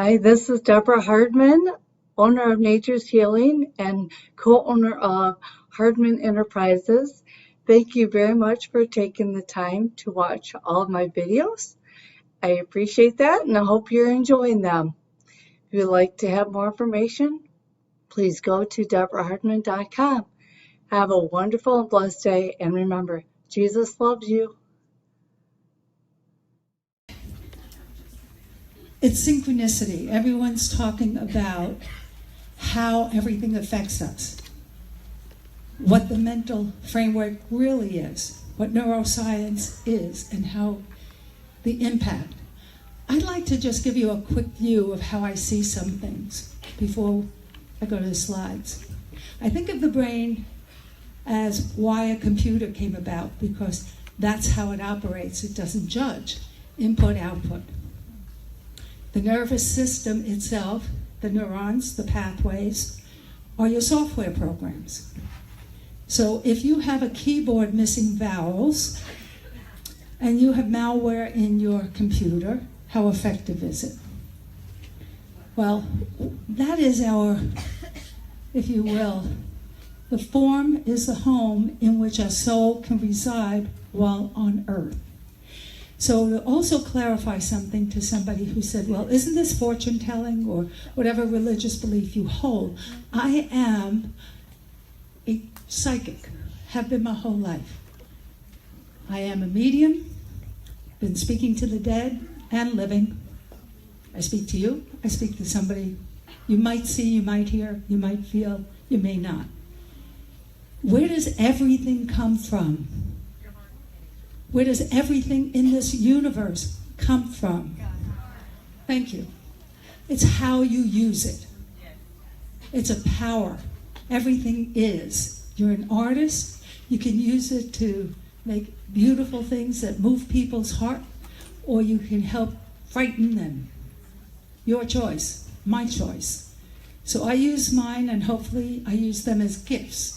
Hi, this is Deborah Hardman, owner of Nature's Healing and co-owner of Hardman Enterprises. Thank you very much for taking the time to watch all of my videos. I appreciate that and I hope you're enjoying them. If you'd like to have more information, please go to deborahhardman.com. Have a wonderful and blessed day, and remember, Jesus loves you. It's synchronicity. Everyone's talking about how everything affects us, what the mental framework really is, what neuroscience is, and how the impact. I'd like to just give you a quick view of how I see some things before I go to the slides. I think of the brain as why a computer came about, because that's how it operates. It doesn't judge input, output. The nervous system itself, the neurons, the pathways, are your software programs. So if you have a keyboard missing vowels and you have malware in your computer, how effective is it? Well, that is our, if you will, the form is the home in which a soul can reside while on earth. So to also clarify something to somebody who said, well, isn't this fortune telling or whatever religious belief you hold? I am a psychic, have been my whole life. I am a medium, been speaking to the dead and living. I speak to you, I speak to somebody you might see, you might hear, you might feel, you may not. Where does everything come from? Where does everything in this universe come from? Thank you. It's how you use it. It's a power. Everything is. You're an artist. You can use it to make beautiful things that move people's heart, or you can help frighten them. Your choice, my choice. So I use mine, and hopefully I use them as gifts.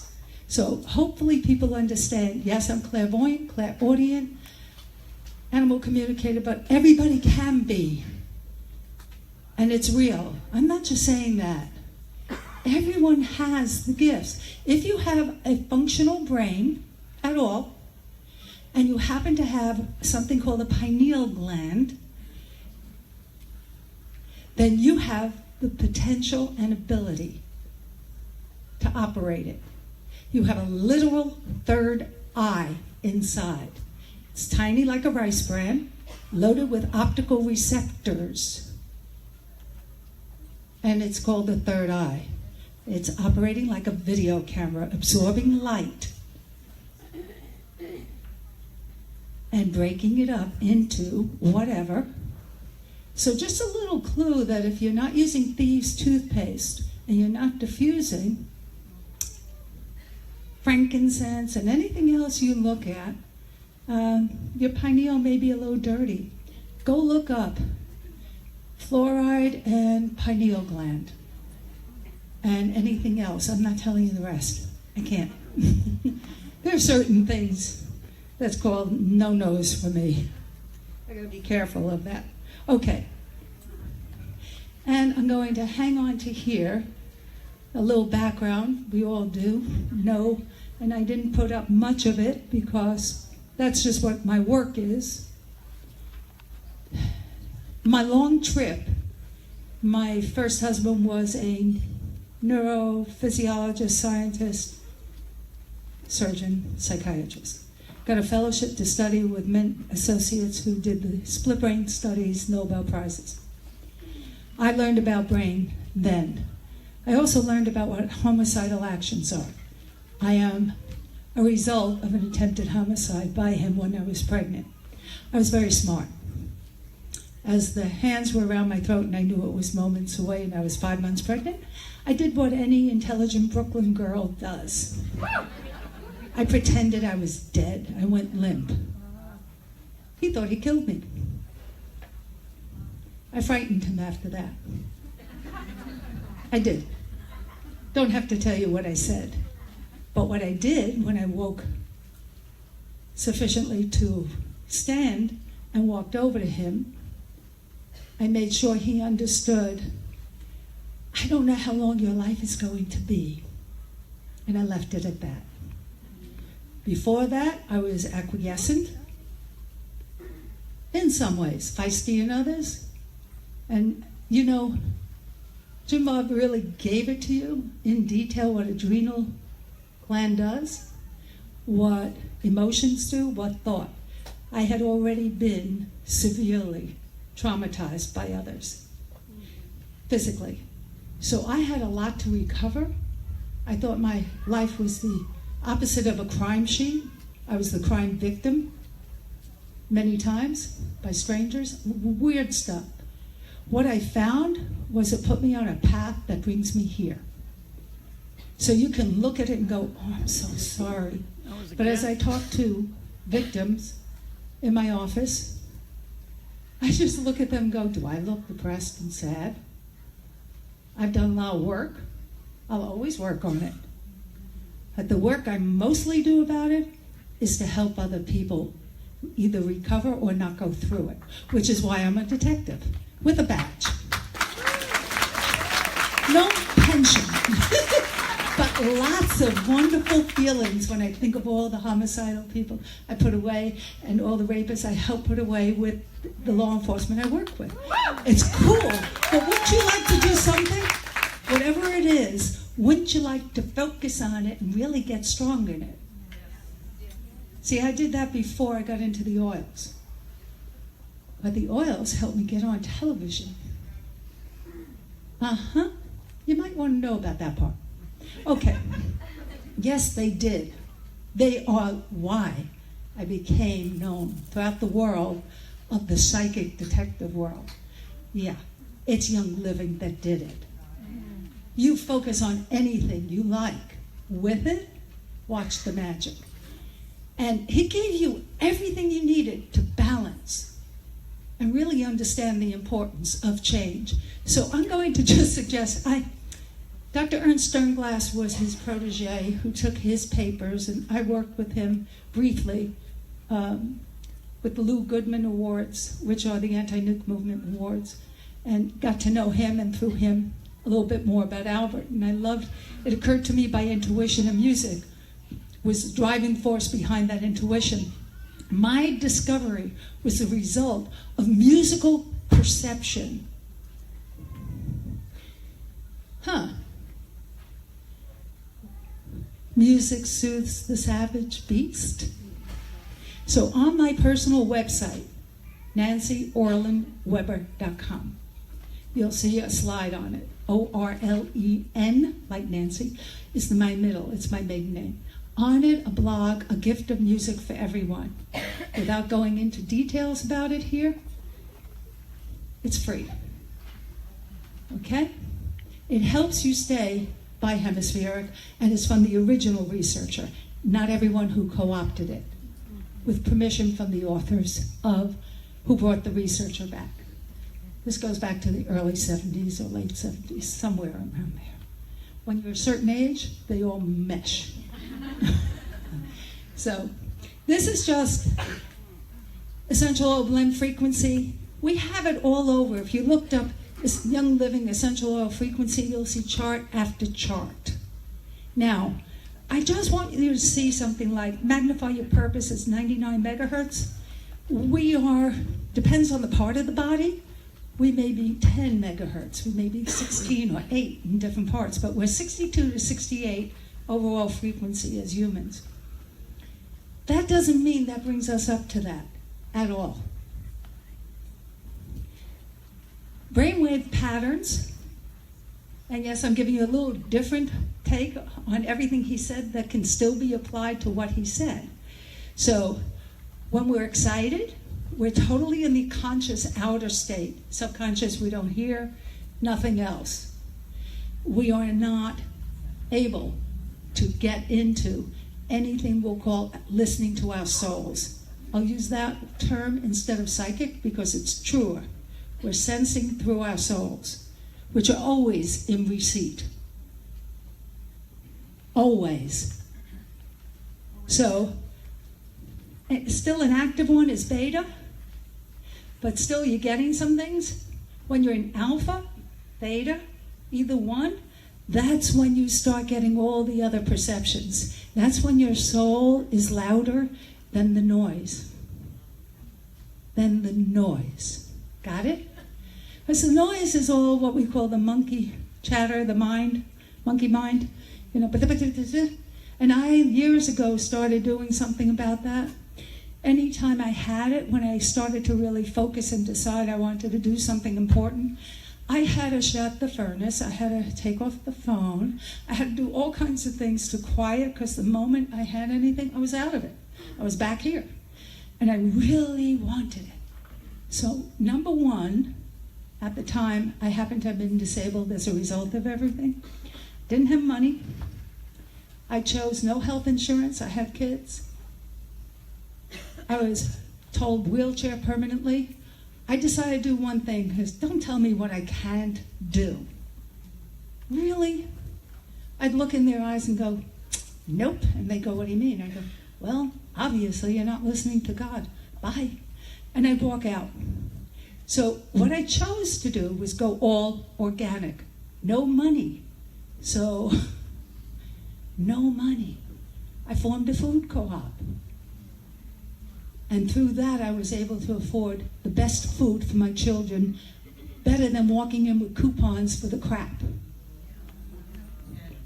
So hopefully people understand, yes, I'm clairvoyant, clairaudient, animal communicator, but everybody can be. And it's real. I'm not just saying that. Everyone has the gifts. If you have a functional brain at all, and you happen to have something called the pineal gland, then you have the potential and ability to operate it. You have a literal third eye inside. It's tiny like a rice bran, loaded with optical receptors. And it's called the third eye. It's operating like a video camera, absorbing light and breaking it up into whatever. So just a little clue that if you're not using Thieves toothpaste and you're not diffusing, frankincense, and anything else you look at, your pineal may be a little dirty. Go look up fluoride and pineal gland and anything else. I'm not telling you the rest. I can't. There are certain things that's called no-nos for me. I gotta be careful of that. Okay. And I'm going to hang on to here. A little background, we all do know, and I didn't put up much of it because that's just what my work is. My long trip, my first husband was a neurophysiologist, scientist, surgeon, psychiatrist. Got a fellowship to study with men associates who did the split brain studies, Nobel Prizes. I learned about brain then. I also learned about what homicidal actions are. I am a result of an attempted homicide by him when I was pregnant. I was very smart. As the hands were around my throat and I knew it was moments away and I was 5 months pregnant, I did what any intelligent Brooklyn girl does. I pretended I was dead. I went limp. He thought he killed me. I frightened him after that. I did. Don't have to tell you what I said. But what I did when I woke sufficiently to stand and walked over to him, I made sure he understood, I don't know how long your life is going to be. And I left it at that. Before that, I was acquiescent in some ways, feisty in others. And, you know, Jim Bob really gave it to you in detail what adrenal gland does, what emotions do, what thought. I had already been severely traumatized by others, physically. So I had a lot to recover. I thought my life was the opposite of a crime scene. I was the crime victim many times by strangers, weird stuff. What I found was it put me on a path that brings me here. So you can look at it and go, oh, I'm so sorry. But as I talk to victims in my office, I just look at them and go, do I look depressed and sad? I've done a lot of work. I'll always work on it. But the work I mostly do about it is to help other people either recover or not go through it, which is why I'm a detective with a badge. No pension, but lots of wonderful feelings when I think of all the homicidal people I put away and all the rapists I help put away with the law enforcement I work with. It's cool, but wouldn't you like to do something? Whatever it is, wouldn't you like to focus on it and really get strong in it? See, I did that before I got into the oils. But the oils helped me get on television. You might want to know about that part. Okay. Yes, they did. They are why I became known throughout the world of the psychic detective world. Yeah, it's Young Living that did it. You focus on anything you like. With it, watch the magic. And he gave you everything you needed to balance and really understand the importance of change. So I'm going to just suggest, Dr. Ernst Sternglass was his protege who took his papers, and I worked with him briefly with the Lou Goodman Awards, which are the Anti-Nuke Movement Awards, and got to know him, and through him a little bit more about Albert. And I loved, it occurred to me by intuition, and music was the driving force behind that intuition. My discovery was the result of musical perception. Music soothes the savage beast. So on my personal website, nancyorlandweber.com, you'll see a slide on it. O-R-L-E-N, like Nancy, is my middle, it's my maiden name. On it, a blog, a gift of music for everyone. Without going into details about it here, it's free. Okay? It helps you stay bihemispheric, and it's from the original researcher, not everyone who co-opted it, with permission from the authors of who brought the researcher back. This goes back to the early 70s or late 70s, somewhere around there. When you're a certain age, they all mesh. So this is just essential oil blend frequency. We have it all over. If you looked up this Young Living essential oil frequency, you'll see chart after chart. Now, I just want you to see something like magnify your purpose is 99 megahertz. We are, depends on the part of the body, we may be 10 megahertz, we may be 16 or 8 in different parts, but we're 62 to 68 overall frequency as humans. That doesn't mean that brings us up to that at all. Brainwave patterns, and yes, I'm giving you a little different take on everything he said that can still be applied to what he said. So when we're excited, we're totally in the conscious outer state. Subconscious, we don't hear, nothing else. We are not able to get into anything we'll call listening to our souls. I'll use that term instead of psychic because it's truer. We're sensing through our souls, which are always in receipt. Always. So, still an active one is beta, but still you're getting some things. When you're in alpha, theta, either one, that's when you start getting all the other perceptions. That's when your soul is louder than the noise. Got it? Because the noise is all what we call the monkey chatter, the mind, monkey mind, you know. And I, years ago, started doing something about that. Anytime I had it, when I started to really focus and decide I wanted to do something important, I had to shut the furnace, I had to take off the phone, I had to do all kinds of things to quiet, because the moment I had anything, I was out of it. I was back here. And I really wanted it. So, number one, at the time, I happened to have been disabled as a result of everything. Didn't have money. I chose no health insurance. I had kids. I was told wheelchair permanently. I decided to do one thing, because don't tell me what I can't do. Really? I'd look in their eyes and go, nope. And they go, what do you mean? I go, well, obviously you're not listening to God. Bye. And I'd walk out. So what I chose to do was go all organic. No money. So, no money. I formed a food co-op. And through that, I was able to afford the best food for my children, better than walking in with coupons for the crap.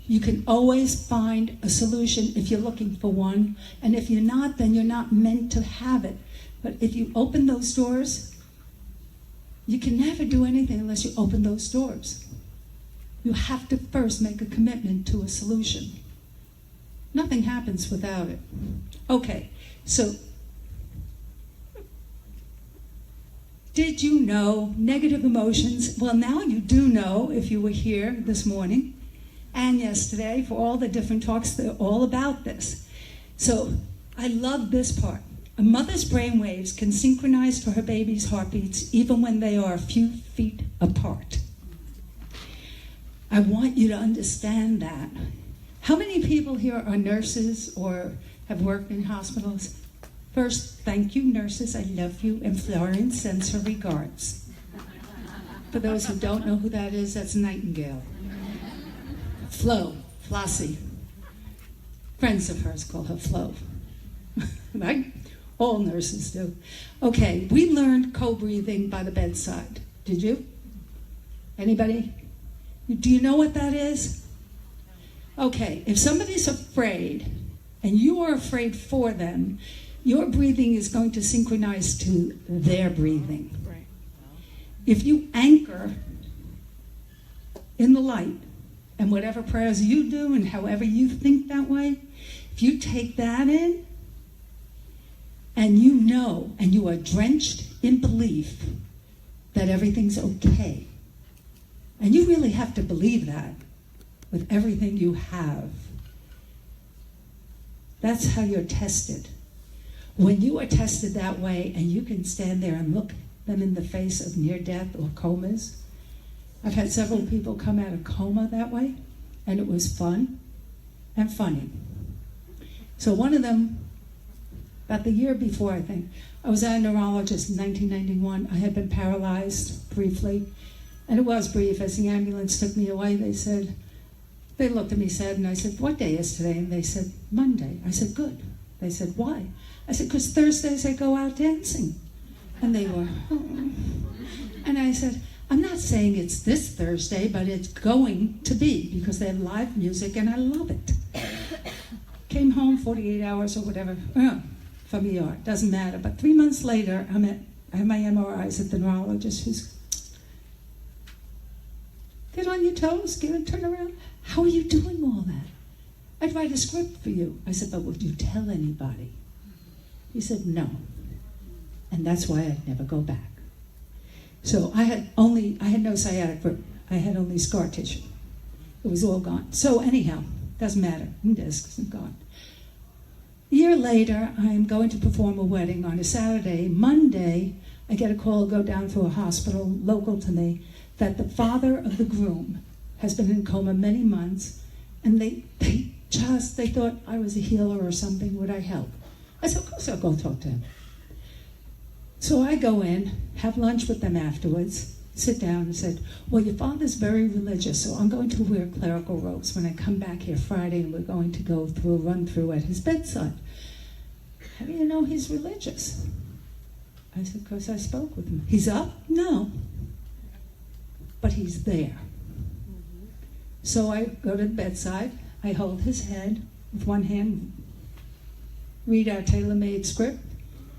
You can always find a solution if you're looking for one. And if you're not, then you're not meant to have it. But if you open those doors, you can never do anything unless you open those doors. You have to first make a commitment to a solution. Nothing happens without it. Okay, so did you know negative emotions? Well, now you do know if you were here this morning and yesterday for all the different talks. They're all about this. So I love this part. A mother's brainwaves can synchronize to her baby's heartbeats even when they are a few feet apart. I want you to understand that. How many people here are nurses or have worked in hospitals? First, thank you, nurses. I love you. And Florence sends her regards. For those who don't know who that is, that's Nightingale. Flo, Flossie. Friends of hers call her Flo. Right? All nurses do. Okay, we learned co-breathing by the bedside. Did you? Anybody? Do you know what that is? Okay, if somebody's afraid and you are afraid for them, your breathing is going to synchronize to their breathing. Right. If you anchor in the light and whatever prayers you do and however you think that way, if you take that in and you know and you are drenched in belief that everything's okay, and you really have to believe that with everything you have. That's how you're tested. When you are tested that way and you can stand there and look them in the face of near death or comas. I've had several people come out of coma that way, and it was fun and funny. So one of them, about the year before, I think, I was at a neurologist in 1991. I had been paralyzed briefly. And it was brief. As the ambulance took me away, they looked at me sad, and I said, what day is today? And they said, Monday. I said, good. They said, why? I said, because Thursdays I go out dancing. And they were, oh. And I said, I'm not saying it's this Thursday, but it's going to be, because they have live music, and I love it. Came home 48 hours or whatever from ER. Doesn't matter. But 3 months later, I have my MRIs at the neurologist, who's, get on your toes, turn around. How are you doing all that? I'd write a script for you. I said, but would you tell anybody? He said, no. And that's why I'd never go back. So I had no sciatic nerve. I had only scar tissue. It was all gone. So anyhow, doesn't matter. Discs are gone. A year later, I'm going to perform a wedding on a Saturday. Monday, I get a call, go down to a hospital local to me, that the father of the groom has been in coma many months, and they thought I was a healer or something. Would I help? I said, of course I'll go talk to him. So I go in, have lunch with them afterwards, sit down and said, well, your father's very religious, so I'm going to wear clerical robes when I come back here Friday, and we're going to go through a run-through at his bedside. How do you know he's religious? I said, because I spoke with him. He's up? No. But he's there. So I go to the bedside, I hold his head with one hand, read our tailor-made script.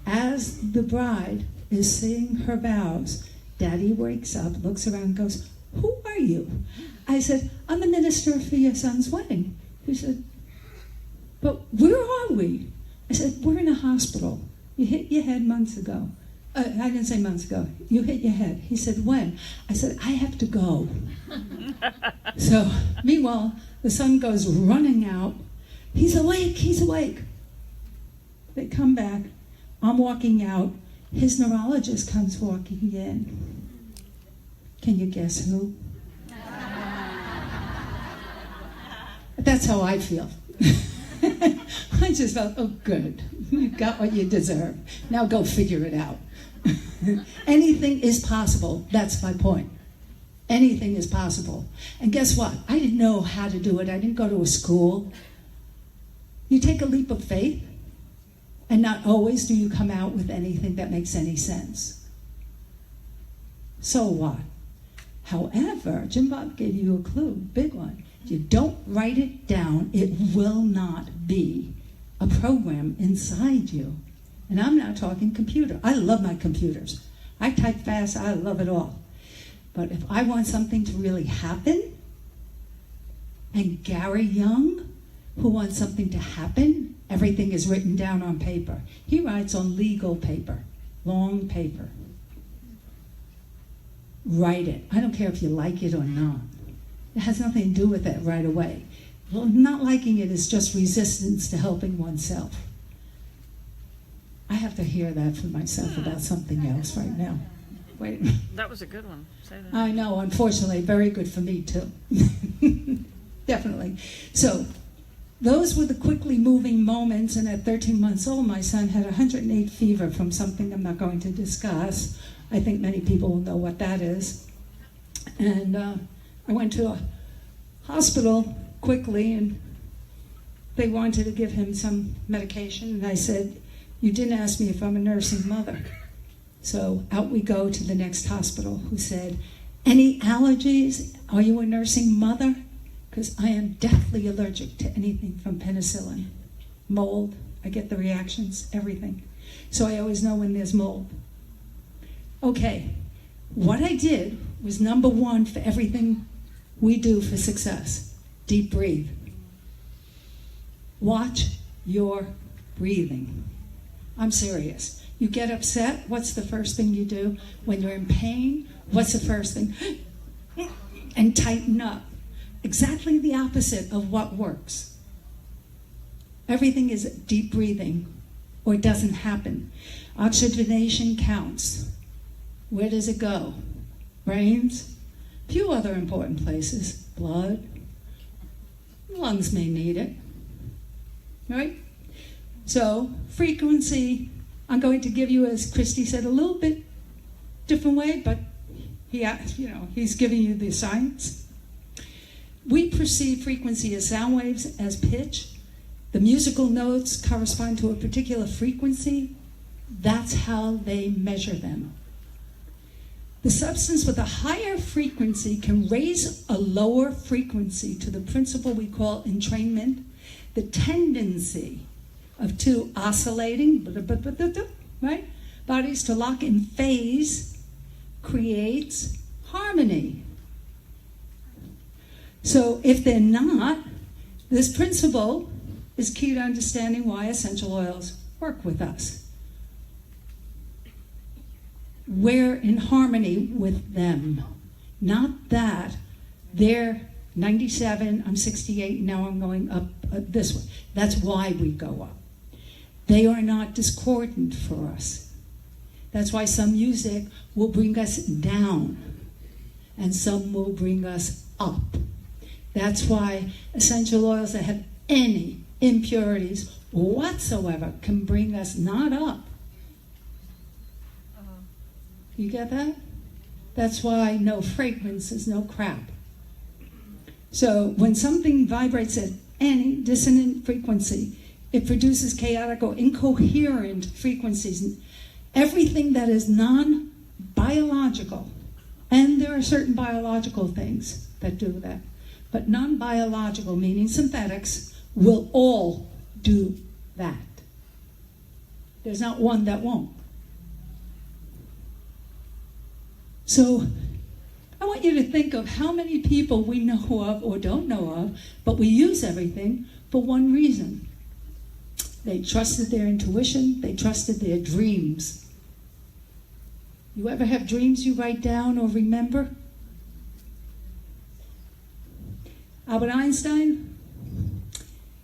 As the bride is saying her vows, Daddy wakes up, looks around, and goes, who are you? I said, I'm the minister for your son's wedding. He said, but where are we? I said, we're in a hospital. You hit your head months ago. I didn't say months ago. You hit your head. He said, when? I said, I have to go. So, meanwhile, the son goes running out. He's awake, he's awake. They come back. I'm walking out. His neurologist comes walking in. Can you guess who? That's how I feel. I just felt, oh, good. You got what you deserve. Now go figure it out. Anything is possible. That's my point. Anything is possible. And guess what? I didn't know how to do it. I didn't go to a school. You take a leap of faith, and not always do you come out with anything that makes any sense. So what? However, Jim Bob gave you a clue, big one. If you don't write it down, it will not be a program inside you. And I'm not talking computer. I love my computers. I type fast, I love it all. But if I want something to really happen, and Gary Young, who wants something to happen, everything is written down on paper. He writes on legal paper, long paper. Write it. I don't care if you like it or not. It has nothing to do with it right away. Well, not liking it is just resistance to helping oneself. I have to hear that for myself about something else right now. Wait. That was a good one. Say that. I know, unfortunately, very good for me too. Definitely. So, those were the quickly moving moments, and at 13 months old, my son had 108 fever from something I'm not going to discuss. I think many people will know what that is. And I went to a hospital quickly, and they wanted to give him some medication, and I said, you didn't ask me if I'm a nursing mother. So out we go to the next hospital, who said, any allergies? Are you a nursing mother? Because I am deathly allergic to anything from penicillin. Mold, I get the reactions, everything. So I always know when there's mold. Okay, what I did was number one for everything we do for success. Deep breathe. Watch your breathing. I'm serious. You get upset, what's the first thing you do? When you're in pain, what's the first thing? And tighten up. Exactly the opposite of what works. Everything is deep breathing, or it doesn't happen. Oxygenation counts. Where does it go? Brains, a few other important places. Blood, lungs may need it, right? So, frequency, I'm going to give you, as Christy said, a little bit different way, but he's giving you the science. We perceive frequency as sound waves, as pitch. The musical notes correspond to a particular frequency. That's how they measure them. The substance with a higher frequency can raise a lower frequency to the principle we call entrainment, the tendency of two oscillating, right? Bodies to lock in phase creates harmony. So if they're not, this principle is key to understanding why essential oils work with us. We're in harmony with them. Not that they're 97, I'm 68, now I'm going up this way. That's why we go up. They are not discordant for us. That's why some music will bring us down and some will bring us up. That's why essential oils that have any impurities whatsoever can bring us not up. You get that? That's why no fragrance is no crap. So when something vibrates at any dissonant frequency, it produces chaotic or incoherent frequencies. Everything that is non-biological, and there are certain biological things that do that, but non-biological, meaning synthetics, will all do that. There's not one that won't. So I want you to think of how many people we know of or don't know of, but we use everything for one reason. They trusted their intuition, they trusted their dreams. You ever have dreams you write down or remember? Albert Einstein,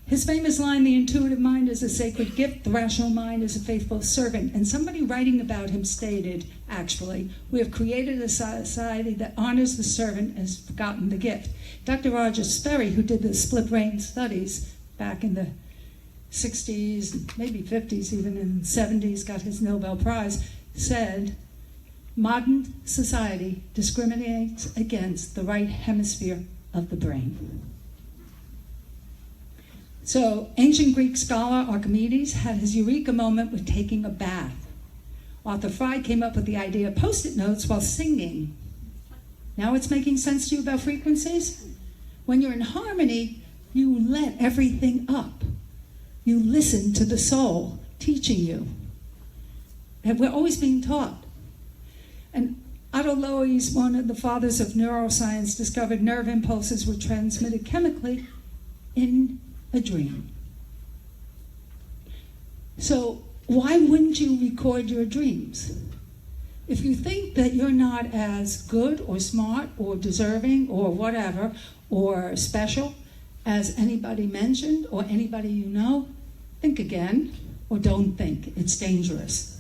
his famous line, "The intuitive mind is a sacred gift, the rational mind is a faithful servant." And somebody writing about him stated, actually, "We have created a society that honors the servant and has forgotten the gift." Dr. Roger Sperry, who did the split brain studies back in the 60s, maybe 50s, even in the 70s, got his Nobel Prize, said, "Modern society discriminates against the right hemisphere of the brain." So, ancient Greek scholar Archimedes had his eureka moment with taking a bath. Arthur Fry came up with the idea of Post-it notes while singing. Now it's making sense to you about frequencies? When you're in harmony, you let everything up. You listen to the soul teaching you. And we're always being taught. And Otto Lois, one of the fathers of neuroscience, discovered nerve impulses were transmitted chemically in a dream. So why wouldn't you record your dreams? If you think that you're not as good or smart or deserving or whatever or special as anybody mentioned or anybody you know, think again or don't think. It's dangerous.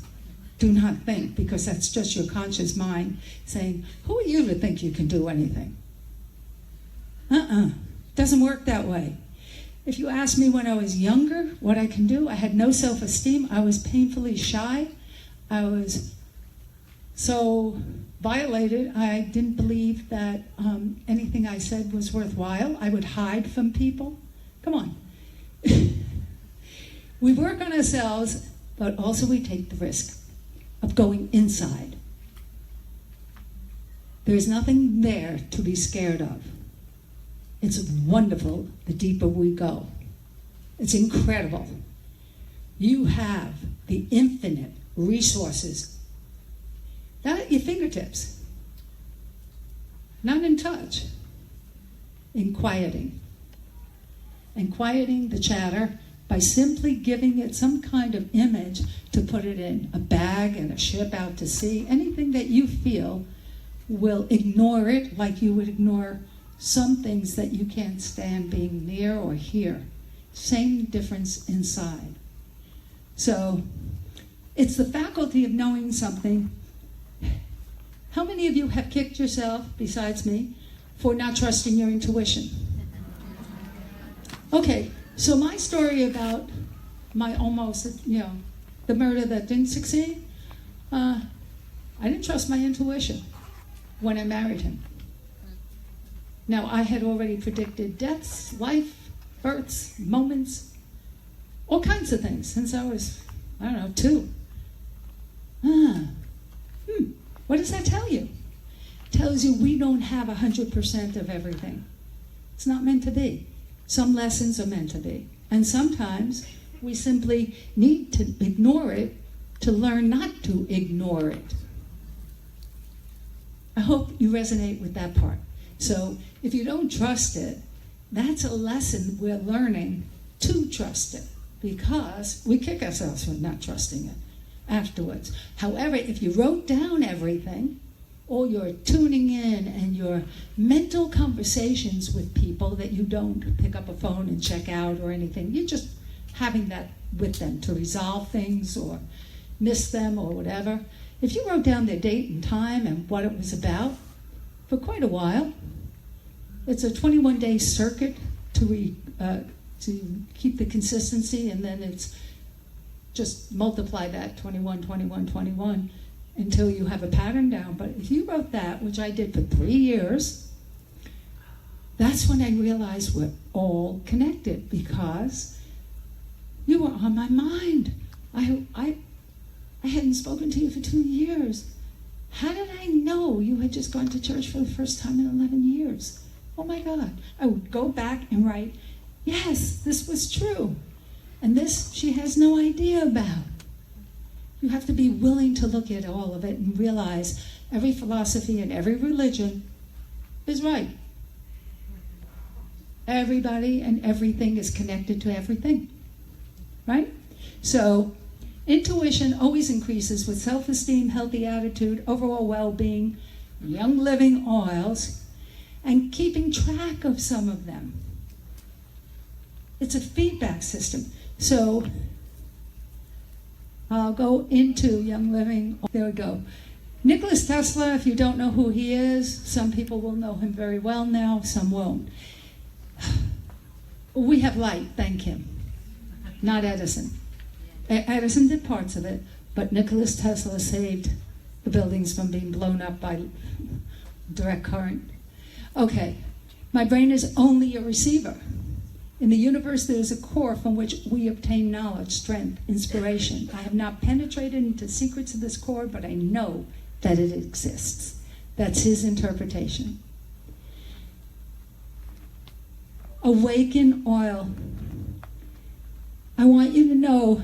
Do not think, because that's just your conscious mind saying, "Who are you to think you can do anything?" Doesn't work that way. If you ask me when I was younger what I can do, I had no self-esteem. I was painfully shy. I was so violated. I didn't believe that anything I said was worthwhile. I would hide from people. Come on. We work on ourselves, but also we take the risk of going inside. There's nothing there to be scared of. It's wonderful the deeper we go. It's incredible. You have the infinite resources not at your fingertips, not in touch, in quieting. And quieting the chatter by simply giving it some kind of image to put it in a bag and a ship out to sea. Anything that you feel will ignore it like you would ignore some things that you can't stand being near or hear. Same difference inside. So it's the faculty of knowing something. How many of you have kicked yourself, besides me, for not trusting your intuition? Okay, so my story about my almost, the murder that didn't succeed, I didn't trust my intuition when I married him. Now, I had already predicted deaths, life, births, moments, all kinds of things since I was, 2. What does that tell you? It tells you we don't have 100% of everything. It's not meant to be. Some lessons are meant to be. And sometimes we simply need to ignore it to learn not to ignore it. I hope you resonate with that part. So if you don't trust it, that's a lesson we're learning to trust it, because we kick ourselves for not trusting it afterwards. However, if you wrote down everything, or you're tuning in and your mental conversations with people that you don't pick up a phone and check out or anything, you're just having that with them to resolve things or miss them or whatever. If you wrote down their date and time and what it was about for quite a while, it's a 21-day circuit to keep the consistency, and then it's just multiply that 21, 21, 21. until you have a pattern down. But if you wrote that, which I did for 3 years, that's when I realized we're all connected, because you were on my mind. I hadn't spoken to you for 2 years. How did I know you had just gone to church for the first time in 11 years? Oh my God. I would go back and write, yes, this was true. And this she has no idea about. You have to be willing to look at all of it and realize every philosophy and every religion is right. Everybody and everything is connected to everything, right? So intuition always increases with self-esteem, healthy attitude, overall well-being, young living oils, and keeping track of some of them. It's a feedback system. So I'll go into young living. There we go. Nikola Tesla, if you don't know who he is, some people will know him very well now, some won't. We have light, thank him. Not Edison. Edison did parts of it, but Nikola Tesla saved the buildings from being blown up by direct current. Okay, my brain is only a receiver. In the universe, there is a core from which we obtain knowledge, strength, inspiration. I have not penetrated into secrets of this core, but I know that it exists. That's his interpretation. Awaken oil. I want you to know,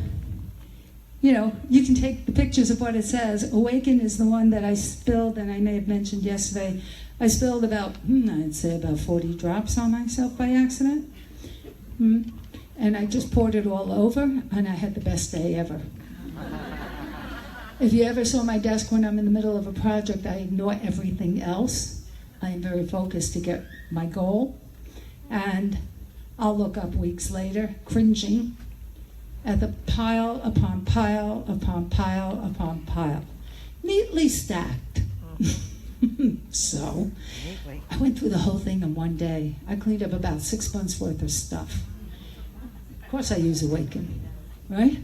you can take the pictures of what it says. Awaken is the one that I spilled, and I may have mentioned yesterday. I spilled about, I'd say about 40 drops on myself by accident. And I just poured it all over, and I had the best day ever. If you ever saw my desk when I'm in the middle of a project, I ignore everything else. I am very focused to get my goal. And I'll look up weeks later, cringing at the pile upon pile upon pile upon pile, neatly stacked. So I went through the whole thing in one day. I cleaned up about 6 months worth of stuff. Of course I use Awaken, right?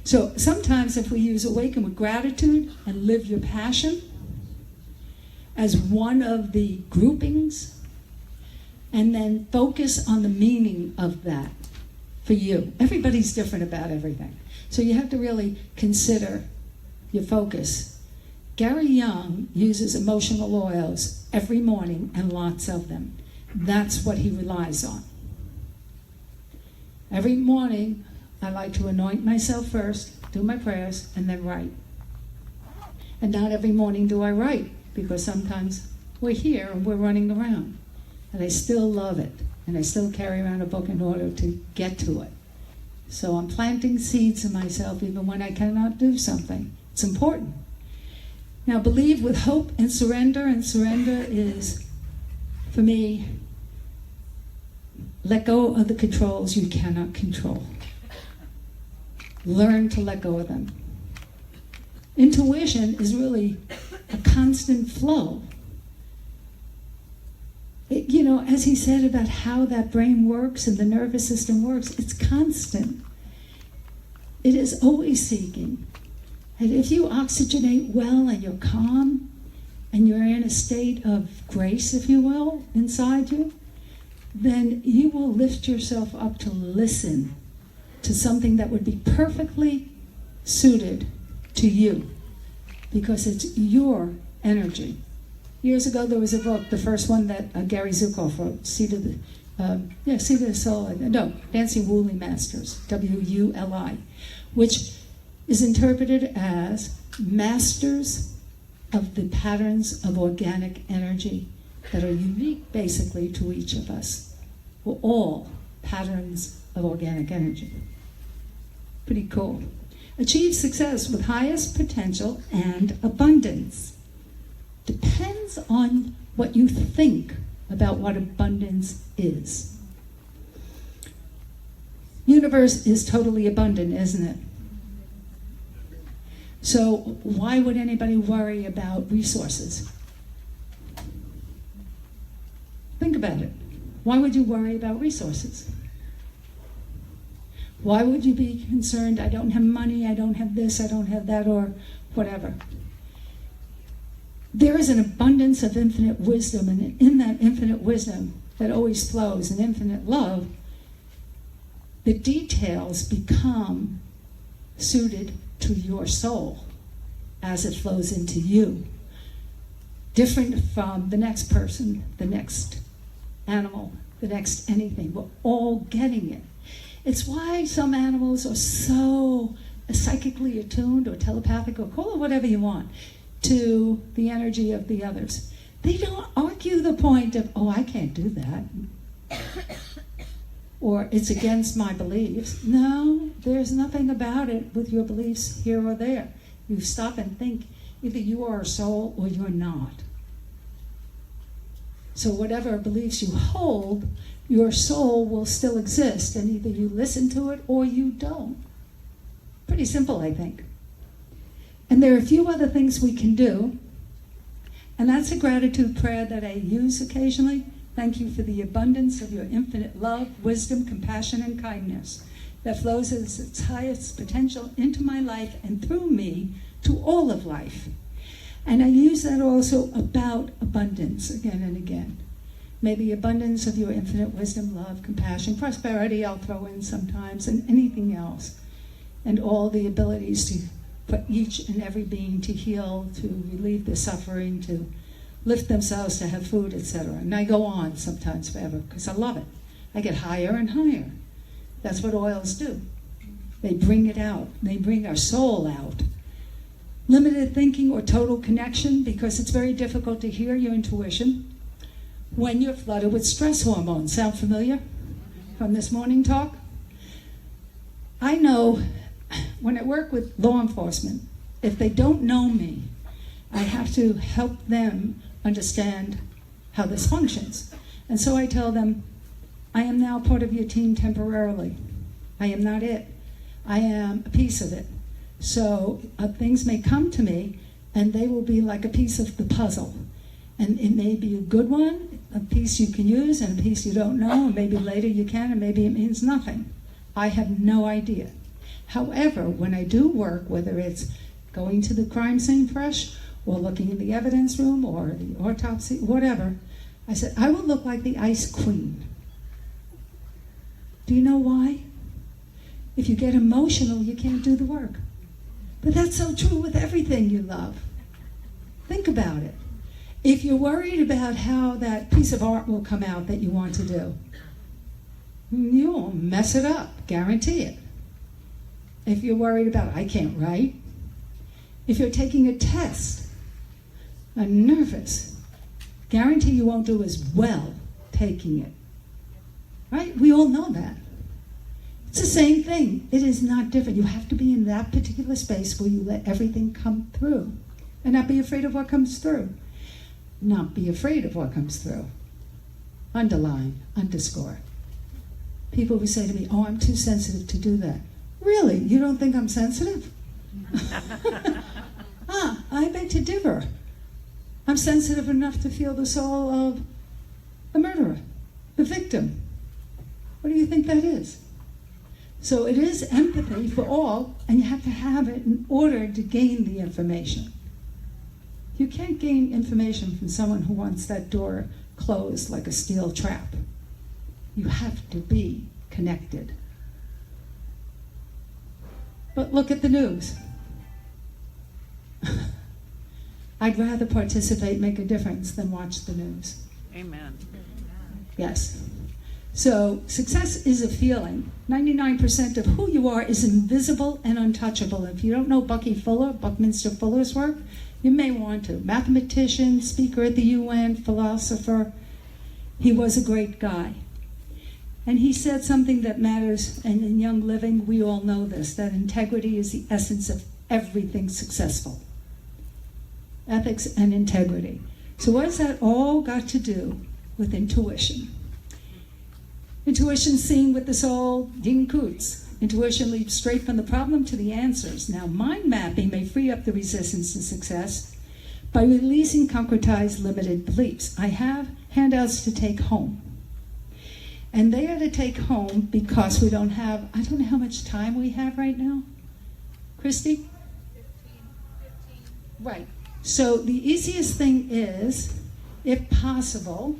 So sometimes if we use Awaken with gratitude and live your passion as one of the groupings, and then focus on the meaning of that for you. Everybody's different about everything. So you have to really consider your focus. Gary Young uses emotional oils every morning and lots of them. That's what he relies on. Every morning, I like to anoint myself first, do my prayers, and then write. And not every morning do I write, because sometimes we're here and we're running around. And I still love it. And I still carry around a book in order to get to it. So I'm planting seeds in myself even when I cannot do something. It's important. Now believe with hope and surrender is, for me, let go of the controls you cannot control. Learn to let go of them. Intuition is really a constant flow. As he said about how that brain works and the nervous system works, it's constant. It is always seeking. And if you oxygenate well and you're calm and you're in a state of grace, if you will, inside you, then you will lift yourself up to listen to something that would be perfectly suited to you, because it's your energy. Years ago, there was a book, the first one that Gary Zukav wrote, Seed of the Soul, Dancing Woolly Masters, W-U-L-I, which is interpreted as masters of the patterns of organic energy that are unique, basically, to each of us. We're all patterns of organic energy. Pretty cool. Achieve success with highest potential and abundance. Depends on what you think about what abundance is. Universe is totally abundant, isn't it? So why would anybody worry about resources? Think about it. Why would you worry about resources? Why would you be concerned, I don't have money, I don't have this, I don't have that, or whatever? There is an abundance of infinite wisdom, and in that infinite wisdom that always flows, and infinite love, the details become suited to your soul as it flows into you. Different from the next person, the next animal, the next anything. We're all getting it. It's why some animals are so psychically attuned or telepathic, or call it whatever you want, to the energy of the others. They don't argue the point of, oh, I can't do that, or it's against my beliefs. No, there's nothing about it with your beliefs here or there. You stop and think, either you are a soul or you're not. So whatever beliefs you hold, your soul will still exist, and either you listen to it or you don't. Pretty simple, I think. And there are a few other things we can do, and that's a gratitude prayer that I use occasionally. Thank you for the abundance of your infinite love, wisdom, compassion, and kindness that flows as its highest potential into my life and through me to all of life. And I use that also about abundance again and again. May the abundance of your infinite wisdom, love, compassion, prosperity, I'll throw in sometimes, and anything else, and all the abilities for each and every being to heal, to relieve their suffering, to lift themselves, to have food, etc. And I go on sometimes forever because I love it. I get higher and higher. That's what oils do. They bring it out. They bring our soul out. Limited thinking or total connection, because it's very difficult to hear your intuition when you're flooded with stress hormones. Sound familiar from this morning talk? I know when I work with law enforcement, if they don't know me, I have to help them understand how this functions. And so I tell them, I am now part of your team temporarily. I am not it. I am a piece of it. So things may come to me, and they will be like a piece of the puzzle. And it may be a good one, a piece you can use, and a piece you don't know, and maybe later you can, and maybe it means nothing. I have no idea. However, when I do work, whether it's going to the crime scene fresh, or looking in the evidence room, or the autopsy, whatever, I said, I will look like the ice queen. Do you know why? If you get emotional, you can't do the work. But that's so true with everything you love. Think about it. If you're worried about how that piece of art will come out that you want to do, you'll mess it up, guarantee it. If you're worried about, I can't write. If you're taking a test, I'm nervous, guarantee you won't do as well taking it. Right? We all know that. It's the same thing. It is not different. You have to be in that particular space where you let everything come through and not be afraid of what comes through. Not be afraid of what comes through. Underline, underscore. People would say to me, oh, I'm too sensitive to do that. Really? You don't think I'm sensitive? I beg to differ. I'm sensitive enough to feel the soul of the murderer, the victim. What do you think that is? So it is empathy for all, and you have to have it in order to gain the information. You can't gain information from someone who wants that door closed like a steel trap. You have to be connected. But look at the news. I'd rather participate, make a difference, than watch the news. Amen. Yes. So success is a feeling. 99% of who you are is invisible and untouchable. If you don't know Buckminster Fuller's work, you may want to. Mathematician, speaker at the UN, philosopher. He was a great guy. And he said something that matters, and in Young Living, we all know this, that integrity is the essence of everything successful. Ethics and integrity. So what has that all got to do with intuition? Intuition seen with the soul, Dean Koontz. Intuition leads straight from the problem to the answers. Now, mind mapping may free up the resistance to success by releasing concretized limited beliefs. I have handouts to take home. And they are to take home because we don't have, I don't know how much time we have right now. Christy? 15. Right. So the easiest thing is, if possible,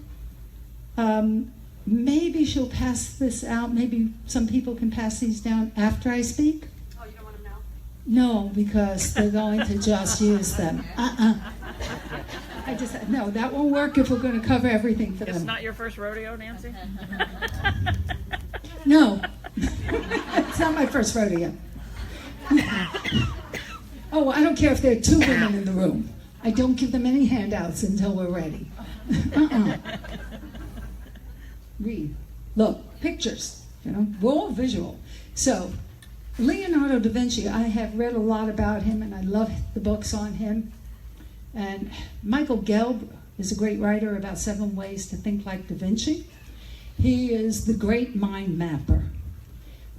maybe she'll pass this out. Maybe some people can pass these down after I speak. Oh, you don't want them now? No, because they're going to just use them. No, that won't work if we're going to cover everything for them. It's not your first rodeo, Nancy? No, it's not my first rodeo. Oh, I don't care if there are 2 women in the room. I don't give them any handouts until we're ready. Read. Look, pictures, we're all visual. So, Leonardo Da Vinci, I have read a lot about him, and I love the books on him. And Michael Gelb is a great writer about 7 ways to think like Da Vinci. He is the great mind mapper.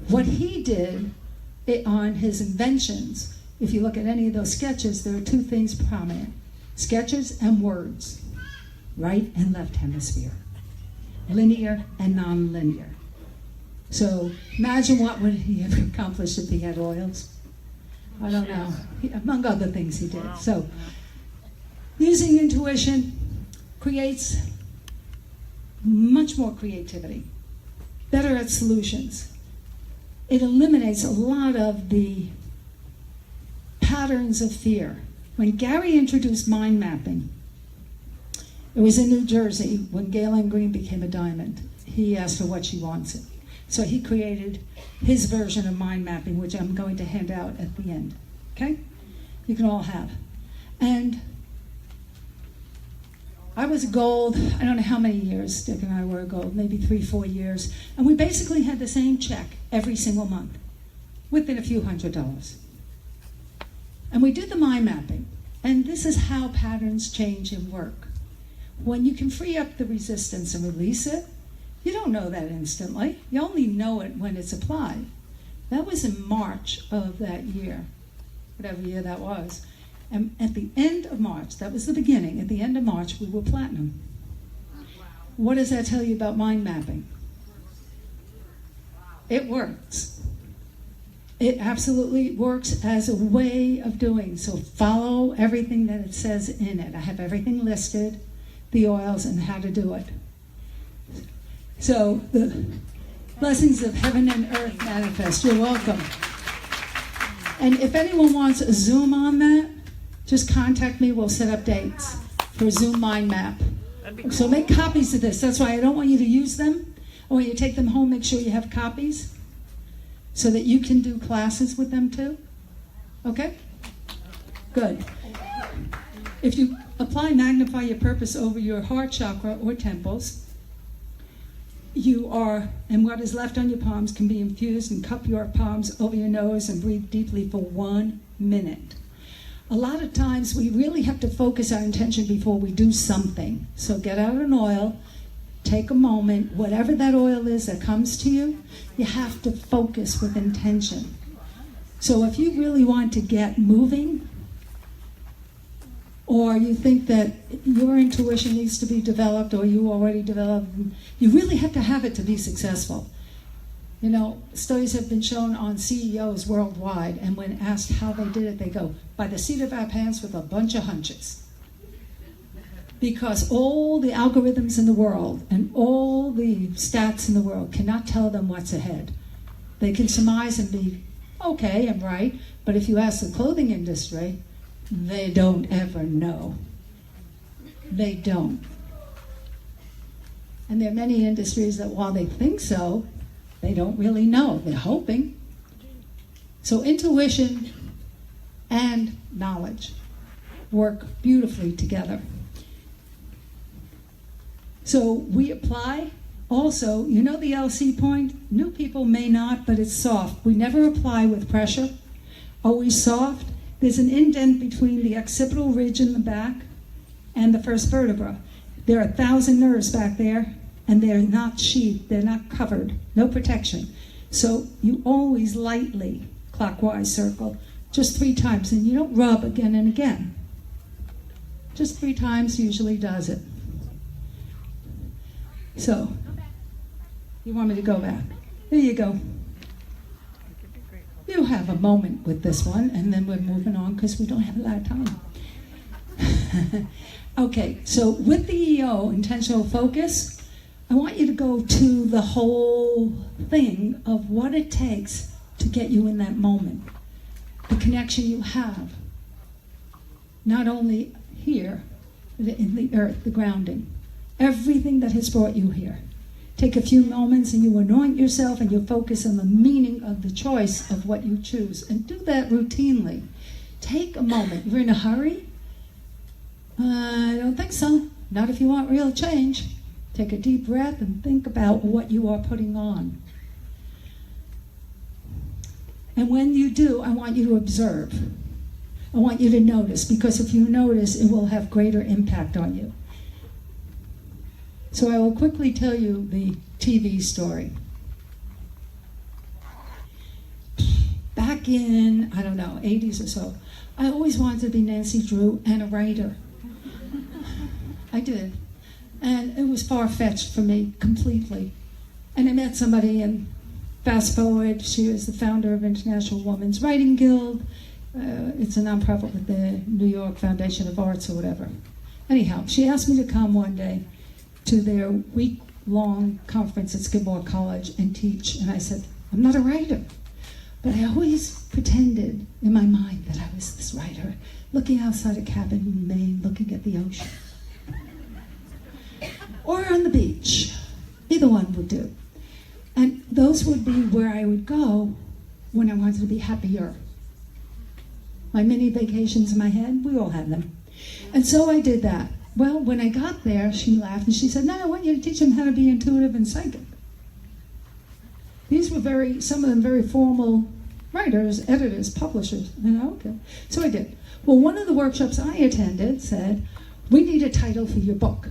What he did on his inventions, if you look at any of those sketches, there are 2 things prominent: sketches and words, right and left hemisphere, linear and non-linear. So imagine what would he have accomplished if he had oils. I don't know, among other things he did. So using intuition creates much more creativity, better at solutions. It eliminates a lot of the patterns of fear. When Gary introduced mind mapping, it was in New Jersey when Galen Green became a diamond. He asked her what she wants it. So he created his version of mind mapping, which I'm going to hand out at the end. Okay? You can all have. And I was a gold, I don't know how many years Dick and I were a gold, maybe 3-4 years. And we basically had the same check every single month, within a few $100s. And we did the mind mapping. And this is how patterns change and work. When you can free up the resistance and release it, you don't know that instantly. You only know it when it's applied. That was in March of that year, whatever year that was. And at the end of March, that was the beginning, at the end of March, we were platinum. What does that tell you about mind mapping? It works. It absolutely works as a way of doing. So follow everything that it says in it. I have everything listed, the oils and how to do it. So the blessings of heaven and earth manifest. You're welcome. And if anyone wants a Zoom on that, just contact me. We'll set up dates for a Zoom mind map. So make copies of this. That's why I don't want you to use them. I want you to take them home, make sure you have copies so that you can do classes with them too. Okay? Good. If you apply Magnify Your Purpose over your heart chakra or temples, you are, and what is left on your palms can be infused, and cup your palms over your nose and breathe deeply for 1 minute. A lot of times we really have to focus our intention before we do something. So get out an oil, take a moment, whatever that oil is that comes to you, you have to focus with intention. So if you really want to get moving, or you think that your intuition needs to be developed, or you already developed, you really have to have it to be successful. You know, studies have been shown on CEOs worldwide, and when asked how they did it, they go, by the seat of our pants with a bunch of hunches. Because all the algorithms in the world and all the stats in the world cannot tell them what's ahead. They can surmise and be okay and right, but if you ask the clothing industry, they don't ever know. They don't. And there are many industries that while they think so, they don't really know. They're hoping. So intuition and knowledge work beautifully together. So we apply also, you know the LC point? New people may not, but it's soft. We never apply with pressure. Always soft. There's an indent between the occipital ridge in the back and the first vertebra. There are 1,000 nerves back there, and they're not sheathed, they're not covered, no protection. So you always lightly clockwise circle, just 3 times, and you don't rub again and again. Just 3 times usually does it. So, you want me to go back? There you go. You have a moment with this one, and then we're moving on because we don't have a lot of time. Okay, so with the EO, intentional focus, I want you to go to the whole thing of what it takes to get you in that moment. The connection you have, not only here, in the earth, the grounding, everything that has brought you here. Take a few moments and you anoint yourself and you focus on the meaning of the choice of what you choose. And do that routinely. Take a moment. You're in a hurry? I don't think so. Not if you want real change. Take a deep breath and think about what you are putting on. And when you do, I want you to observe. I want you to notice, because if you notice, it will have greater impact on you. So I will quickly tell you the TV story. Back in, 80s or so, I always wanted to be Nancy Drew and a writer. I did. And it was far-fetched for me completely. And I met somebody, and fast forward, she was the founder of International Women's Writing Guild. It's a nonprofit with the New York Foundation of Arts or whatever. Anyhow, she asked me to come one day to their week-long conference at Skidmore College and teach. And I said, I'm not a writer. But I always pretended in my mind that I was this writer, looking outside a cabin in Maine, looking at the ocean. Or on the beach. Either one would do. And those would be where I would go when I wanted to be happier. My mini vacations in my head, we all had them. And so I did that. Well, when I got there, she laughed and she said, no, I want you to teach them how to be intuitive and psychic. These were some of them very formal writers, editors, publishers. Okay. So I did. Well, one of the workshops I attended said, we need a title for your book.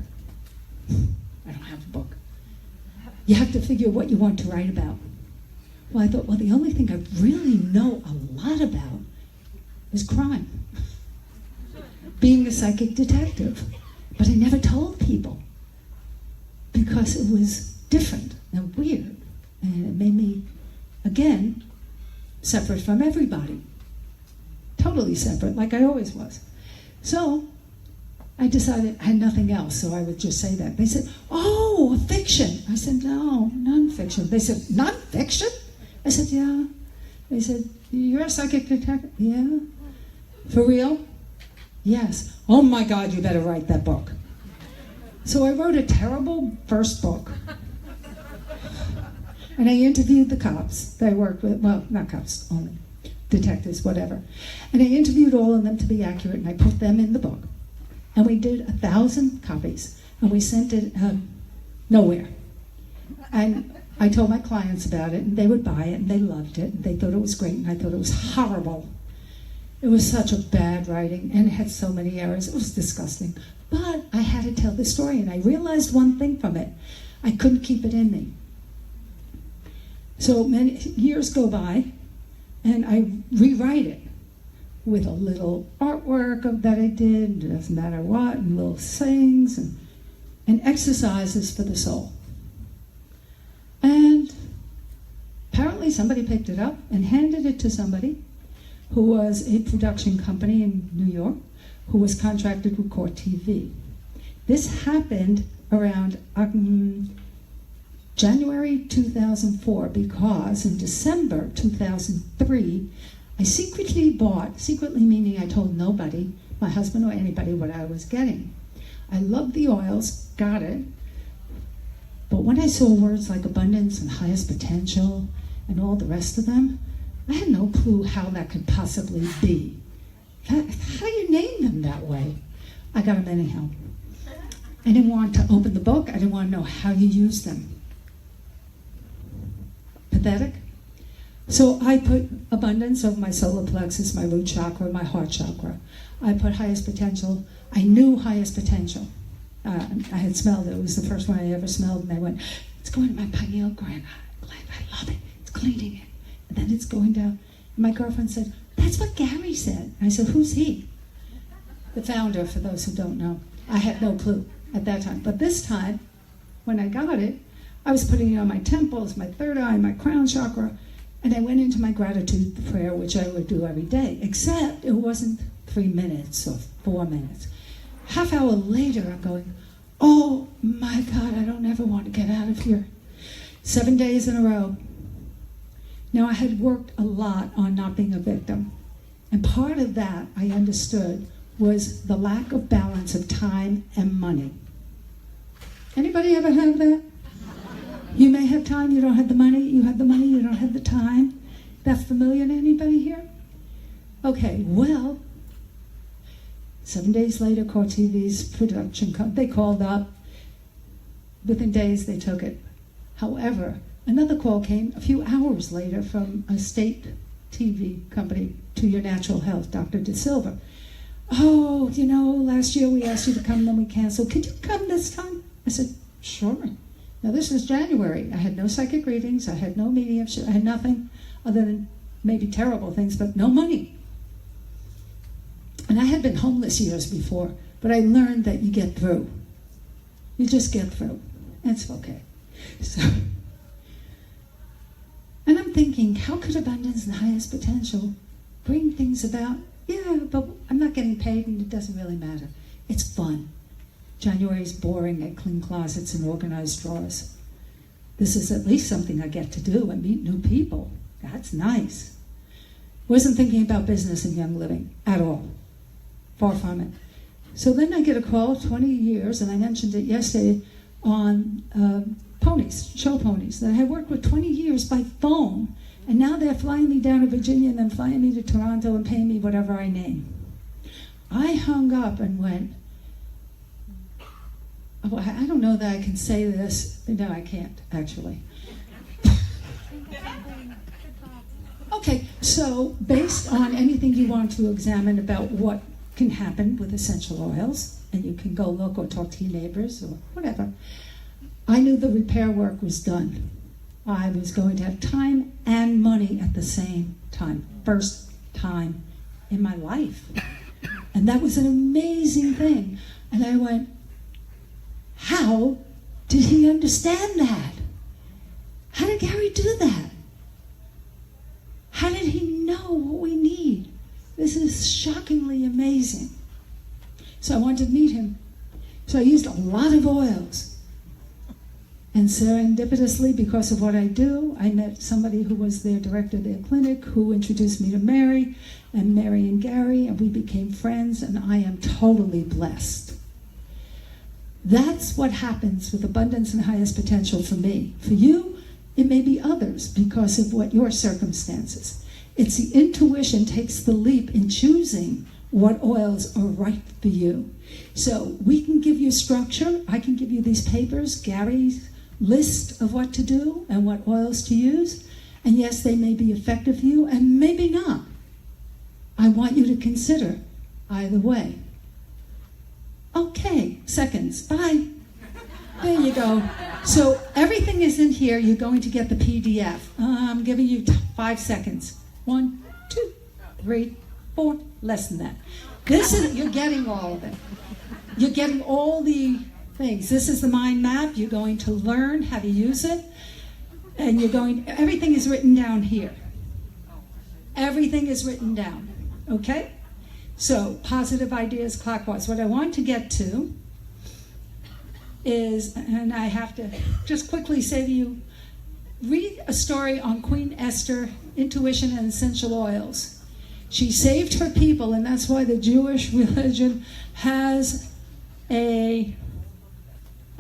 I don't have a book. You have to figure what you want to write about. Well, I thought, the only thing I really know a lot about is crime. Being a psychic detective. But I never told people because it was different and weird. And it made me, again, separate from everybody. Totally separate, like I always was. So I decided I had nothing else, so I would just say that. They said, oh, fiction. I said, no, nonfiction. They said, nonfiction? I said, yeah. They said, you're a psychic detective? Yeah. For real? Yes. Oh my God, you better write that book. So I wrote a terrible first book. And I interviewed the cops that I worked with, well, not cops, only detectives, whatever. And I interviewed all of them to be accurate, and I put them in the book. And we did 1,000 copies, and we sent it nowhere. And I told my clients about it, and they would buy it, and they loved it, and they thought it was great, and I thought it was horrible. It was such a bad writing, and it had so many errors. It was disgusting. But I had to tell the story, and I realized one thing from it. I couldn't keep it in me. So many years go by, and I rewrite it with a little artwork that I did, it doesn't matter what, and little sayings and exercises for the soul. And apparently somebody picked it up and handed it to somebody who was a production company in New York who was contracted with Court TV. This happened around January 2004 because in December 2003, I secretly meaning I told nobody, my husband or anybody, what I was getting. I loved the oils, got it, but when I saw words like abundance and highest potential and all the rest of them, I had no clue how that could possibly be. How do you name them that way? I got them anyhow. I didn't want to open the book. I didn't want to know how you use them. Pathetic? So I put abundance over my solar plexus, my root chakra, my heart chakra. I put highest potential. I knew highest potential. I had smelled it. It was the first one I ever smelled, and I went, it's going to my pineal gland. I love it. It's cleaning it. And then it's going down. And my girlfriend said, that's what Gary said. I said, who's he? The founder, for those who don't know. I had no clue at that time. But this time, when I got it, I was putting it on my temples, my third eye, my crown chakra, and I went into my gratitude prayer, which I would do every day, except it wasn't 3 minutes or 4 minutes. Half hour later, I'm going, oh my God, I don't ever want to get out of here. 7 days in a row. Now, I had worked a lot on not being a victim. And part of that, I understood, was the lack of balance of time and money. Anybody ever have that? You may have time, you don't have the money. You have the money, you don't have the time. That familiar to anybody here? Okay, well, 7 days later, Core TV's production company, they called up. Within days, they took it. However, another call came a few hours later from a state TV company, To Your Natural Health, Dr. De Silva. Oh, last year we asked you to come, then we canceled. Could you come this time? I said, sure. Now, this was January. I had no psychic readings. I had no mediumship. I had nothing other than maybe terrible things, but no money. And I had been homeless years before, but I learned that you get through. You just get through. And it's okay. So, and I'm thinking, how could abundance and highest potential bring things about? Yeah, but I'm not getting paid and it doesn't really matter. It's fun. January's boring. I clean closets and organize drawers. This is at least something I get to do and meet new people. That's nice. Wasn't thinking about business and young living at all. Far from it. So then I get a call, 20 years, and I mentioned it yesterday on ponies, show ponies, that I had worked with 20 years by phone, and now they're flying me down to Virginia and then flying me to Toronto and paying me whatever I name. I hung up and went, oh, I don't know that I can say this. No, I can't, actually. Okay, so based on anything you want to examine about what can happen with essential oils, and you can go look or talk to your neighbors or whatever, I knew the repair work was done. I was going to have time and money at the same time. First time in my life. And that was an amazing thing. And I went, how did he understand that? How did Gary do that? How did he know what we need? This is shockingly amazing. So I wanted to meet him. So I used a lot of oils. And serendipitously, because of what I do, I met somebody who was their director of their clinic, who introduced me to Mary and Gary, and we became friends, and I am totally blessed. That's what happens with abundance and highest potential for me. For you, it may be others because of what your circumstances. It's the intuition takes the leap in choosing what oils are right for you. So we can give you structure. I can give you these papers, Gary's list of what to do and what oils to use. And yes, they may be effective for you and maybe not. I want you to consider either way. Okay, seconds, bye. There you go. So everything is in here. You're going to get the PDF. I'm giving you 5 seconds. 1, 2, 3, 4, less than that. This is, you're getting all of it. You're getting all the things. This is the mind map. You're going to learn how to use it. And everything is written down here. Everything is written down. Okay? So, positive ideas clockwise. What I want to get to is, and I have to just quickly say to you, read a story on Queen Esther, intuition and essential oils. She saved her people, and that's why the Jewish religion has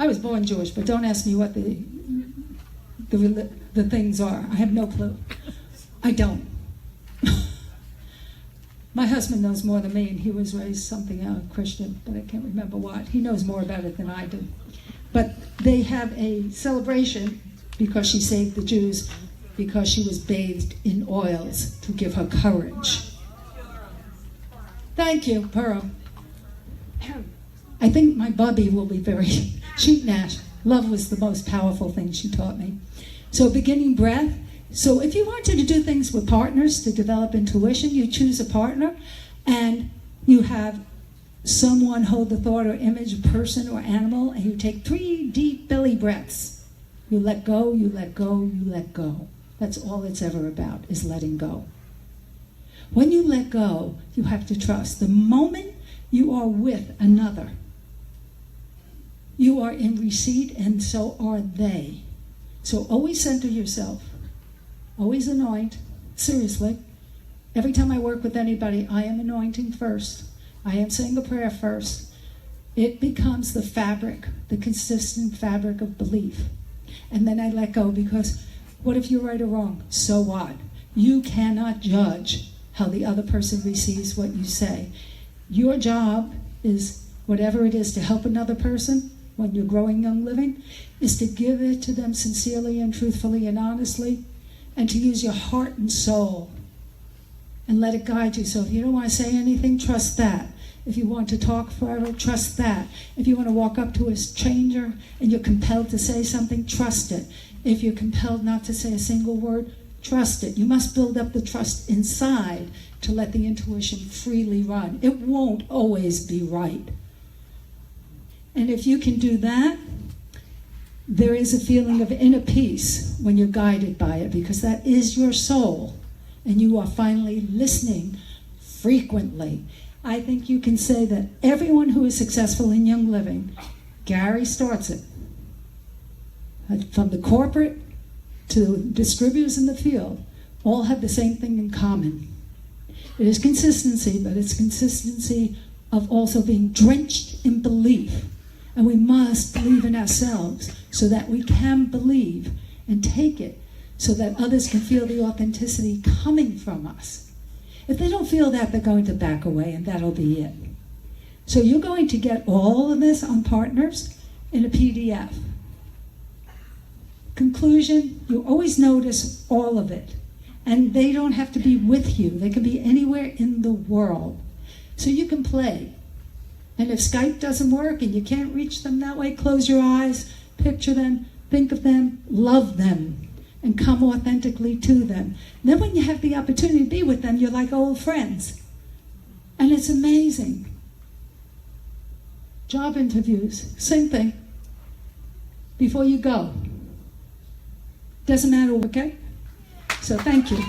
I was born Jewish, but don't ask me what the things are. I have no clue. I don't. My husband knows more than me, and he was raised something Christian, but I can't remember what. He knows more about it than I do. But they have a celebration because she saved the Jews, because she was bathed in oils to give her courage. Thank you, Pearl. I think my Bubby will be very cheap Nash. Love was the most powerful thing she taught me. So beginning breath. So if you wanted to do things with partners to develop intuition, you choose a partner and you have someone hold the thought or image, person or animal, and you take 3 deep belly breaths. You let go, you let go, you let go. That's all it's ever about, is letting go. When you let go, you have to trust. The moment You are with another. You are in receipt, and so are they. So always center yourself. Always anoint. Seriously. Every time I work with anybody, I am anointing first. I am saying a prayer first. It becomes the fabric, the consistent fabric of belief. And then I let go, because what if you're right or wrong? So what? You cannot judge how the other person receives what you say. Your job is, whatever it is, to help another person when you're growing young living, is to give it to them sincerely and truthfully and honestly, and to use your heart and soul and let it guide you. So if you don't want to say anything, trust that. If you want to talk forever, trust that. If you want to walk up to a stranger and you're compelled to say something, trust it. If you're compelled not to say a single word, trust it. You must build up the trust inside to let the intuition freely run. It won't always be right. And if you can do that, there is a feeling of inner peace when you're guided by it, because that is your soul, and you are finally listening frequently. I think you can say that everyone who is successful in young living, Gary starts it, from the corporate to distributors in the field, all have the same thing in common. It is consistency, but it's consistency of also being drenched in belief. And we must believe in ourselves so that we can believe and take it, so that others can feel the authenticity coming from us. If they don't feel that, they're going to back away, and that'll be it. So you're going to get all of this on Partners in a PDF. Conclusion, you always notice all of it. And they don't have to be with you. They can be anywhere in the world. So you can play. And if Skype doesn't work and you can't reach them that way, close your eyes, picture them, think of them, love them, and come authentically to them. Then when you have the opportunity to be with them, you're like old friends. And it's amazing. Job interviews, same thing. Before you go. Doesn't matter, okay? So thank you.